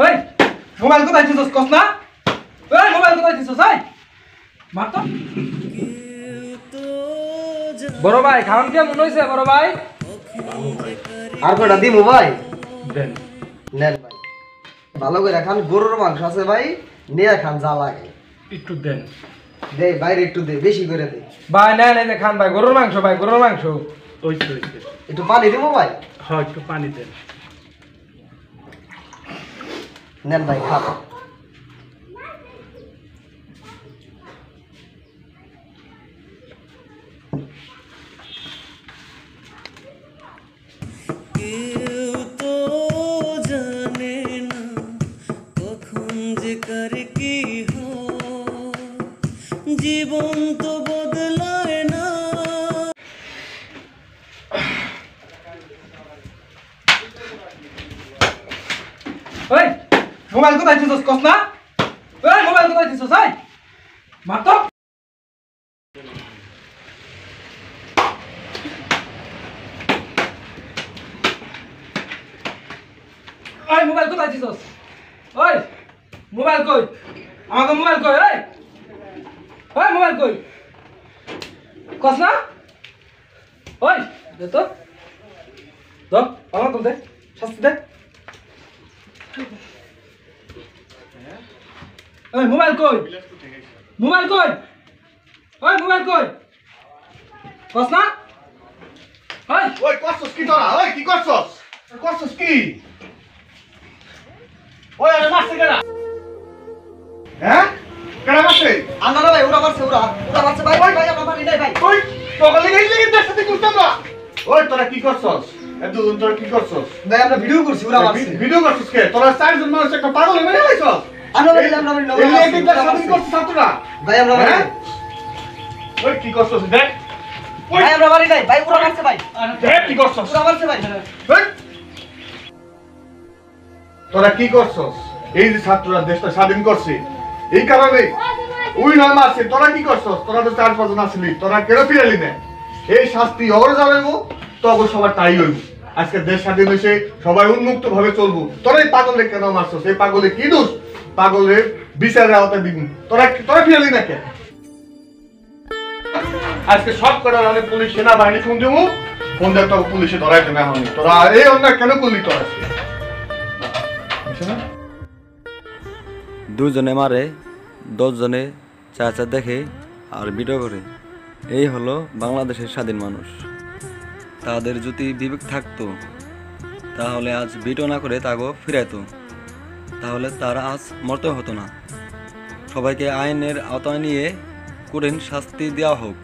ওই মোবাইল কোথায় দিছস কস না? ওই মোবাইল কোথায় দিছস? এই মার তো। বড় ভাই খাওন কেমন হইছে বড় ভাই? আর কয়টা দিমু ভাই? দেন নেন ভাই, ভালো করে খান। গরুর মাংস আছে ভাই, নিয়ে খান যা লাগে। একটু দেন। দে বাইরে একটু দে, বেশি করে দে ভাই না না খান ভাই, গরুর মাংস ভাই, গরুর মাংস। ওইছে। একটু পানি দিমু ভাই? হ্যাঁ একটু পানি দেন। নেন ভাই খান। জীবন তো বদলায় না। ওই মোবাইল কোথায় দিছস কস না? ওই মোবাইল কোথায় দিছস? এই মার তো। ওই মোবাইল কোথায় দিছস? ওই মোবাইল কই? আমাকে মোবাইল কই? ওই মোবাইল কই? কস না? ওই দে তো। দে আমার তো দে, শাস্তি দে। ওই মোবাইল কই? মোবাইল কই? ওই মোবাইল কই? কস না? ওই ওই করছস কি তোরা? ওই কি করছস? করছস কি? ওই আরে মারছে কেডা? হ্যাঁ? কেডা মারছে? আন্না না ভাই, ওরা মারছে, ওরা মারছে ভাই। ভাই ভাই আমরা মারি নাই ভাই। ওই সকালে গেলি দেশ সাথে করতাম না। ওই তোরা কি করছস? এত তোরা কি করছস? ভাই আমরা ভিডিও করছি, ওরা মারছে। ভিডিও করছস কে? তোরা চারজন মানুষ একটা পাগল হয়ে গেছস। আমরা মারি না, আমরা মারি না। এই একই দেশ সাথে করছস ছাত্ররা। ভাই আমরা মারি নাই। ওই কি করছস দেখ? ওই ভাই আমরা মারি নাই ভাই, ওরা মারছে ভাই। দেখ কি করছস? ওরা মারছে ভাই। ওই তোরা কি করছস? এই যে ছাত্ররা দেশটা স্বাধীন করছে এই কারণে ওই নয় মারছে। তোরা কি করছস? তোরা তো 4-5 জন আসলি, তোরা কেন ফিরালি না? এই শাস্তি ওর যাবে গো, তখন সবার তাই হইব। আজকে দেশ স্বাধীন হয়েছে, সবাই উন্মুক্ত ভাবে চলবো। তোরা এই পাগলে কেন মারছস? এই পাগলে কি দোষ? পাগলের বিচারের আওতায় দিবি। তোরা ফিরালি না কেন? আজকে সব কটার আমি পুলিশ সেনাবাহিনী ফোন দেবো, ফোন দেওয়া তো পুলিশে ধরাইতে না হয়নি। তোরা এই অন্যায় কেন করলি? তোরা দুজনে মারে, 10 জনে চাচা দেখে আর ভিডিও করে। এই হলো বাংলাদেশের স্বাধীন মানুষ। তাদের যদি বিবেক থাকতো তাহলে আজ ভিডিও না করে তাগো ফিরাইতো, তাহলে তারা আজ মরতে হতো না। সবাইকে আইনের আওতায় নিয়ে কঠিন শাস্তি দেওয়া হোক।